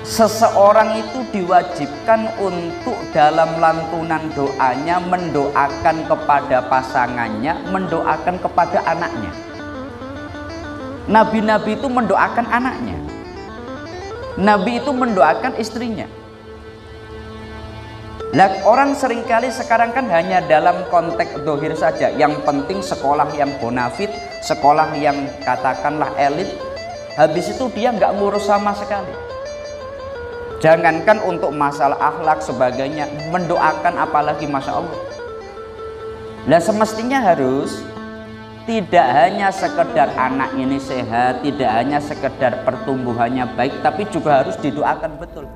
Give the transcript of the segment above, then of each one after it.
seseorang itu diwajibkan untuk dalam lantunan doanya mendoakan kepada pasangannya, mendoakan kepada anaknya. Nabi-nabi itu mendoakan anaknya, Nabi itu mendoakan istrinya. Lah, orang seringkali sekarang kan hanya dalam konteks dohir saja. Yang penting sekolah yang bonafit, sekolah yang katakanlah elit. Habis itu dia nggak ngurus sama sekali. Jangankan untuk masalah akhlak sebagainya, mendoakan apalagi, masya Allah. Nah, semestinya harus tidak hanya sekedar anak ini sehat, tidak hanya sekedar pertumbuhannya baik, tapi juga harus didoakan betul.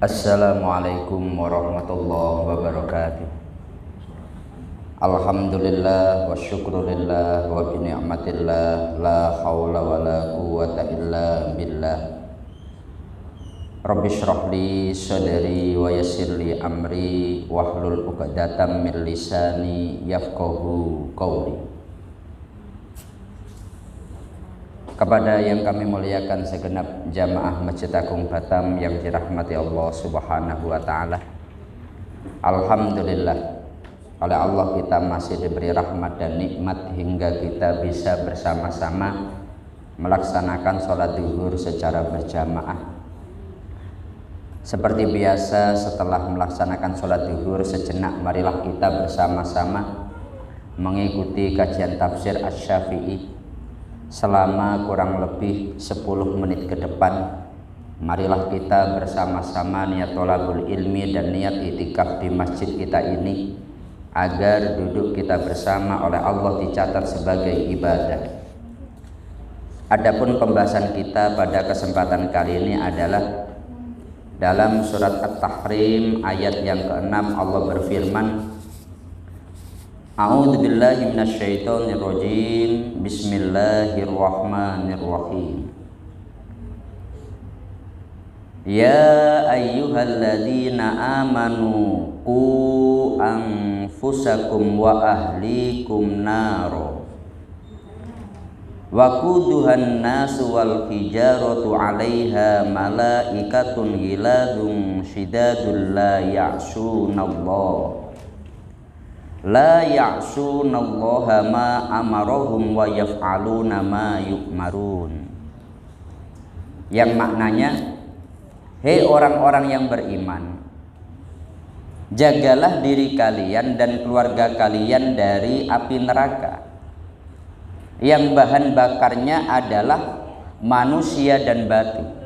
Assalamualaikum warahmatullahi wabarakatuh. Alhamdulillah wa syukrulillah wa bini'matillah, la hawla wa la quwwata illa billah. Rabbi shrah li sadri wa yassir li amri wahlul 'uqdatam min lisani yafqahu qawli. Kepada yang kami muliakan segenap jamaah Masjid Agung Batam yang dirahmati Allah Subhanahu wa taala. Alhamdulillah, oleh Allah kita masih diberi rahmat dan nikmat hingga kita bisa bersama-sama melaksanakan sholat zuhur secara berjamaah. Seperti biasa, setelah melaksanakan sholat zuhur sejenak, marilah kita bersama-sama mengikuti kajian tafsir Asy-Syafi'i selama kurang lebih 10 menit ke depan. Marilah kita bersama-sama niat thalabul ilmi dan niat itikaf di masjid kita ini, agar duduk kita bersama oleh Allah dicatat sebagai ibadah. Adapun pembahasan kita pada kesempatan kali ini adalah dalam surat At-Tahrim ayat yang ke-6. Allah berfirman, A'udzu billahi minasyaitonir rajim. Bismillahirrahmanirrahim. Ya ayyuhalladzina amanu qu anfusakum wa ahlikum naro wa quduhan nasu wal hijaratu 'alaiha malaikatun ghiladun shidadul la ya'sunallaha ma amarahum wa yaf'aluna ma yu'marun. Yang maknanya, hei orang-orang yang beriman, jagalah diri kalian dan keluarga kalian dari api neraka yang bahan bakarnya adalah manusia dan batu.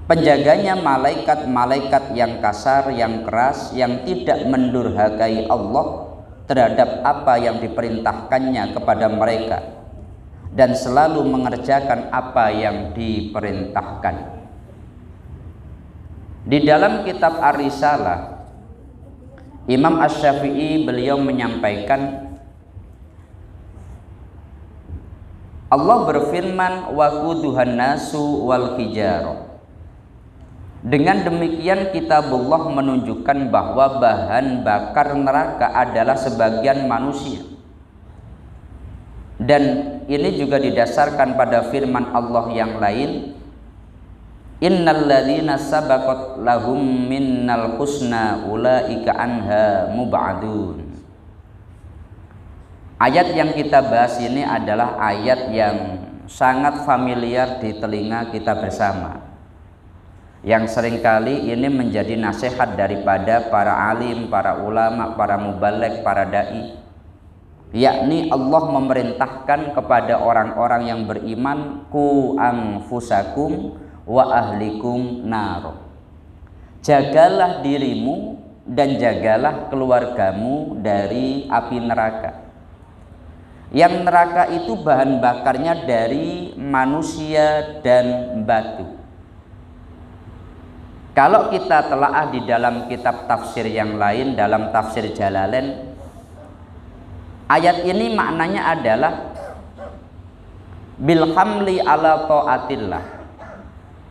Penjaganya malaikat-malaikat yang kasar, yang keras, yang tidak mendurhakai Allah terhadap apa yang diperintahkannya kepada mereka dan selalu mengerjakan apa yang diperintahkan. Di dalam kitab Ar-Risalah, Imam Asy-Syafi'i beliau menyampaikan, Allah berfirman, wa quduhan nasu wal hijarah. Dengan demikian kitabullah menunjukkan bahwa bahan bakar neraka adalah sebagian manusia. Dan ini juga didasarkan pada firman Allah yang lain, innalladzina sabaqat lahum minnal husna ulaika anha mub'adun. Ayat yang kita bahas ini adalah ayat yang sangat familiar di telinga kita bersama, yang seringkali ini menjadi nasihat daripada para alim, para ulama, para mubaligh, para dai, yakni Allah memerintahkan kepada orang-orang yang beriman, ku anfusakum wa ahlikum naro. Jagalah dirimu dan jagalah keluargamu dari api neraka. Yang neraka itu bahan bakarnya dari manusia dan batu. Kalau kita telaah di dalam kitab tafsir yang lain, dalam tafsir Jalalain, ayat ini maknanya adalah bilhamli ala ta'atillah.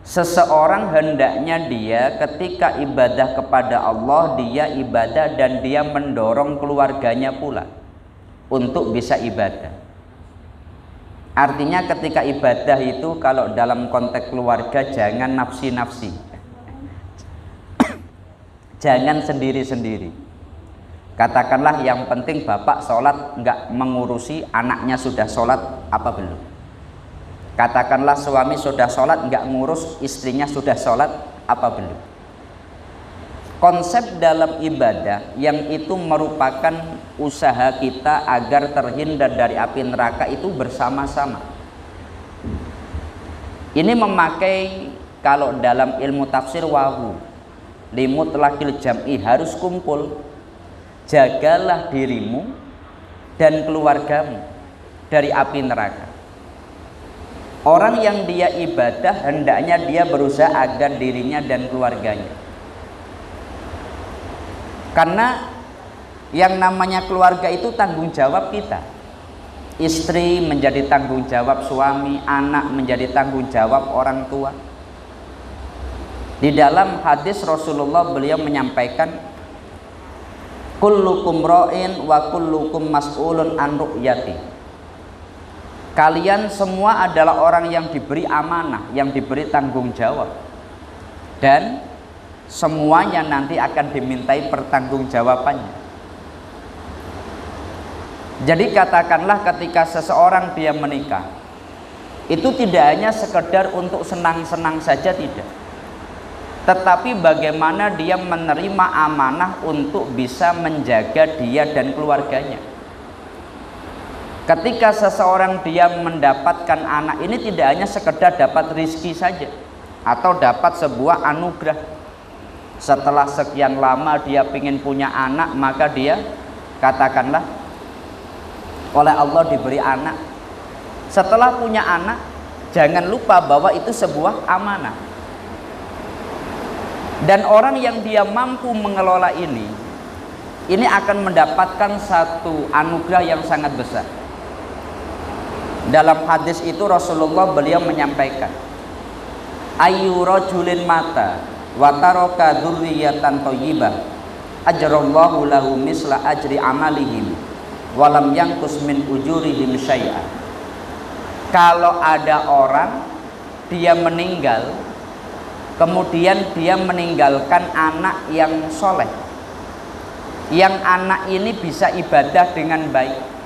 Seseorang hendaknya dia ketika ibadah kepada Allah, dia ibadah dan dia mendorong keluarganya pula. untuk bisa ibadah. Artinya ketika ibadah itu kalau dalam konteks keluarga jangan nafsi-nafsi. Jangan sendiri-sendiri. Katakanlah yang penting bapak sholat nggak mengurusi anaknya sudah sholat apa belum. Katakanlah suami sudah sholat nggak ngurus istrinya sudah sholat apa belum. Konsep dalam ibadah yang itu merupakan usaha kita agar terhindar dari api neraka itu bersama-sama. Ini memakai kalau dalam ilmu tafsir wawu limutlaqil jam'i, harus kumpul. Jagalah dirimu dan keluargamu dari api neraka. Orang yang dia ibadah hendaknya dia berusaha agar dirinya dan keluarganya. Karena yang namanya keluarga itu tanggung jawab kita. Istri menjadi tanggung jawab suami, anak menjadi tanggung jawab orang tua. Di dalam hadis Rasulullah beliau menyampaikan, kullukum ra'in wa kullukum mas'ulun an ru'yati. Kalian semua adalah orang yang diberi amanah, yang diberi tanggung jawab, dan semuanya nanti akan dimintai pertanggungjawabannya. Jadi katakanlah ketika seseorang dia menikah, itu tidak hanya sekedar untuk senang-senang saja, tidak, tetapi bagaimana dia menerima amanah untuk bisa menjaga dia dan keluarganya. Ketika seseorang dia mendapatkan anak, ini tidak hanya sekedar dapat rizki saja atau dapat sebuah anugerah. Setelah sekian lama dia ingin punya anak, maka dia katakanlah oleh Allah diberi anak. Setelah punya anak, jangan lupa bahwa itu sebuah amanah. Dan orang yang dia mampu mengelola ini akan mendapatkan satu anugerah yang sangat besar. Dalam hadis itu Rasulullah beliau menyampaikan, ayyu rajulin mata wa taraka dzurriyyatan thayyibah ajrallahu lahu misla ajri amalihim wa lam yanqus min ujurihim syai'a. Kalau ada orang dia meninggal, kemudian dia meninggalkan anak yang soleh, yang anak ini bisa ibadah dengan baik,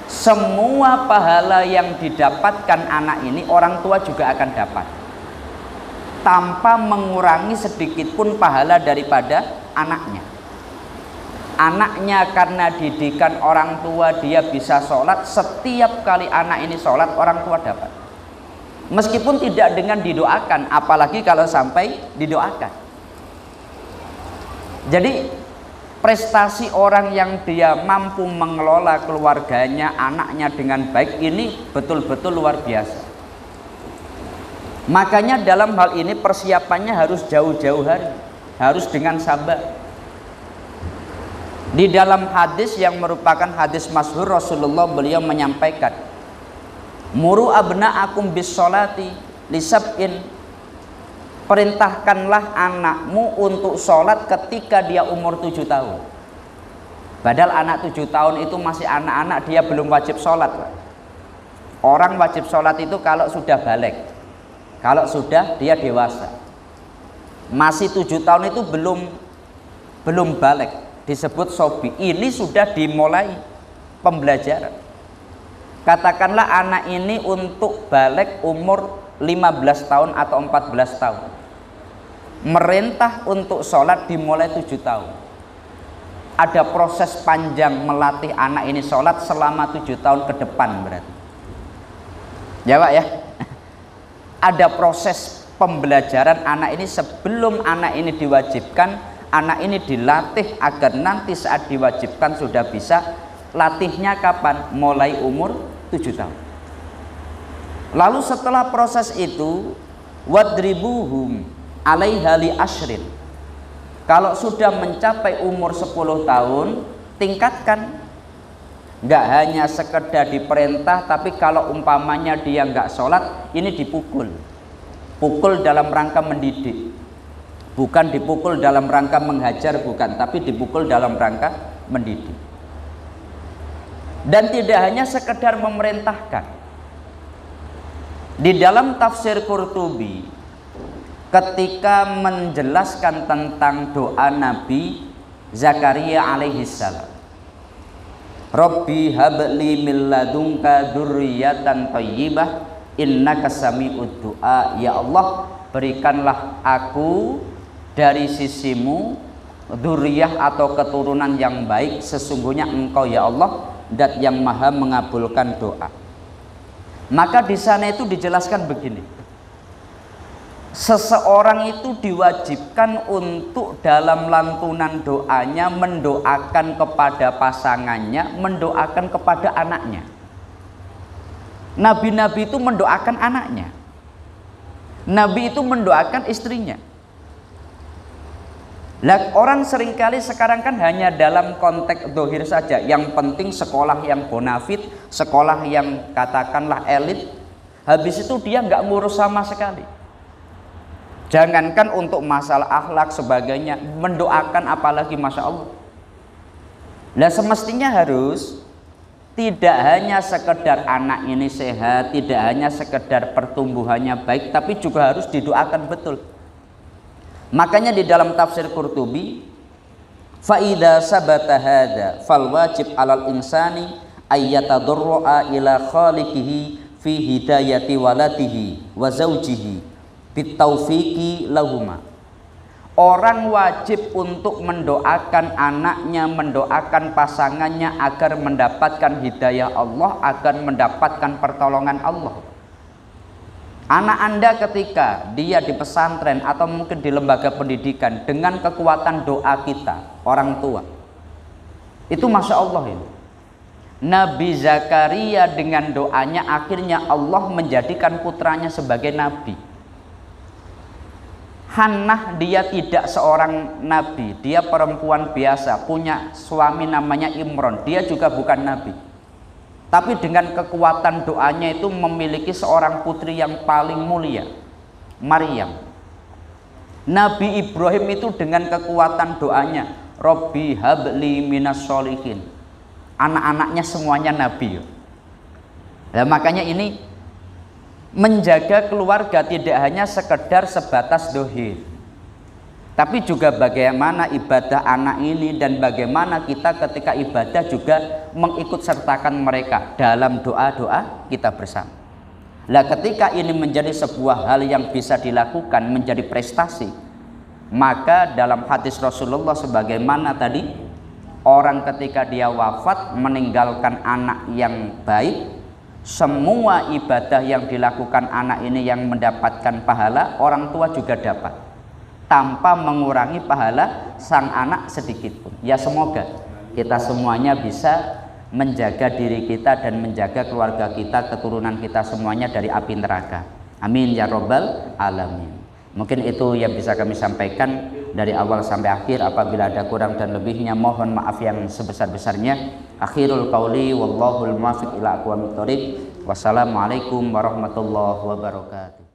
semua pahala yang didapatkan anak ini orang tua juga akan dapat, tanpa mengurangi sedikit pun pahala daripada anaknya. Anaknya karena didikan orang tua dia bisa sholat, setiap kali anak ini sholat orang tua dapat, meskipun tidak dengan didoakan, apalagi kalau sampai didoakan. Jadi prestasi orang yang dia mampu mengelola keluarganya, anaknya dengan baik, ini betul-betul luar biasa. Makanya dalam hal ini persiapannya harus jauh-jauh hari, harus dengan sabar. Di dalam hadis yang merupakan hadis masyhur Rasulullah beliau menyampaikan, muru abna'akum bis sholati lisab'in, perintahkanlah anakmu untuk sholat ketika dia umur 7 tahun. Padahal anak 7 tahun itu masih anak-anak, dia belum wajib sholat. Orang wajib sholat itu kalau sudah balik, kalau sudah dia dewasa. Masih 7 tahun itu belum balik, disebut sobi. Ini sudah dimulai pembelajaran. Katakanlah anak ini untuk balik umur 15 tahun atau 14 tahun, merintah untuk sholat dimulai 7 tahun. Ada proses panjang melatih anak ini sholat selama 7 tahun ke depan berarti. Ya Pak ya. Ada proses pembelajaran anak ini sebelum anak ini diwajibkan. Anak ini dilatih agar nanti saat diwajibkan sudah bisa. Latihnya kapan? Mulai umur 7 tahun. Lalu setelah proses itu, wadribuhum alaiha li ashrin. Kalau sudah mencapai umur 10 tahun, tingkatkan. Nggak hanya sekedar diperintah, tapi kalau umpamanya dia nggak sholat, ini dipukul. Pukul dalam rangka mendidik, bukan dipukul dalam rangka menghajar, bukan, tapi dipukul dalam rangka mendidik. Dan tidak hanya sekedar memerintahkan. Di dalam tafsir Qurtubi ketika menjelaskan tentang doa Nabi Zakaria alaihissalam, Rabbi habli min ladunka dzurriyyatan thayyibah innaka sami'ud du'a. Ya Allah, berikanlah aku dari sisimu dzurriyyah atau keturunan yang baik, sesungguhnya Engkau ya Allah Dat yang maha mengabulkan doa. Maka di sana itu dijelaskan begini, seseorang itu diwajibkan untuk dalam lantunan doanya mendoakan kepada pasangannya, mendoakan kepada anaknya. Nabi-nabi itu mendoakan anaknya, Nabi itu mendoakan istrinya. Lah, orang seringkali sekarang kan hanya dalam konteks dohir saja. Yang penting sekolah yang bonafit, sekolah yang katakanlah elit. Habis itu dia nggak ngurus sama sekali. Jangankan untuk masalah akhlak sebagainya, mendoakan apalagi, masya Allah. Nah, semestinya harus tidak hanya sekedar anak ini sehat, tidak hanya sekedar pertumbuhannya baik, tapi juga harus didoakan betul. Makanya di dalam tafsir Qurtubi, fa idza sabata hadza fal wajib 'alal insani ayyatadarra ila khaliqihi fi hidayati waladihi wa zawjihi bitaufiqi lahuma. Orang wajib untuk mendoakan anaknya, mendoakan pasangannya agar mendapatkan hidayah Allah, agar mendapatkan pertolongan Allah. Anak Anda ketika dia di pesantren atau mungkin di lembaga pendidikan, dengan kekuatan doa kita, orang tua, itu masya Allah ini. Nabi Zakaria dengan doanya akhirnya Allah menjadikan putranya sebagai nabi. Hannah dia tidak seorang nabi, dia perempuan biasa, punya suami namanya Imron, dia juga bukan nabi. Tapi dengan kekuatan doanya itu memiliki seorang putri yang paling mulia, Maryam. Nabi Ibrahim itu dengan kekuatan doanya, Robbi habli minas sholihin. Anak-anaknya semuanya nabi. Nah, makanya ini menjaga keluarga tidak hanya sekedar sebatas dohir, tapi juga bagaimana ibadah anak ini dan bagaimana kita ketika ibadah juga mengikut sertakan mereka dalam doa-doa kita bersama. Nah, ketika ini menjadi sebuah hal yang bisa dilakukan, menjadi prestasi, maka dalam hadis Rasulullah sebagaimana tadi, orang ketika dia wafat meninggalkan anak yang baik, semua ibadah yang dilakukan anak ini yang mendapatkan pahala, orang tua juga dapat, tanpa mengurangi pahala sang anak sedikit pun. Ya, semoga kita semuanya bisa menjaga diri kita dan menjaga keluarga kita, keturunan kita semuanya dari api neraka. Amin ya robbal alamin. Mungkin itu yang bisa kami sampaikan dari awal sampai akhir. Apabila ada kurang dan lebihnya mohon maaf yang sebesar-besarnya. Akhirul qauli wallahul muwaffiq ila aqwamit thoriq. Wassalamualaikum warahmatullahi wabarakatuh.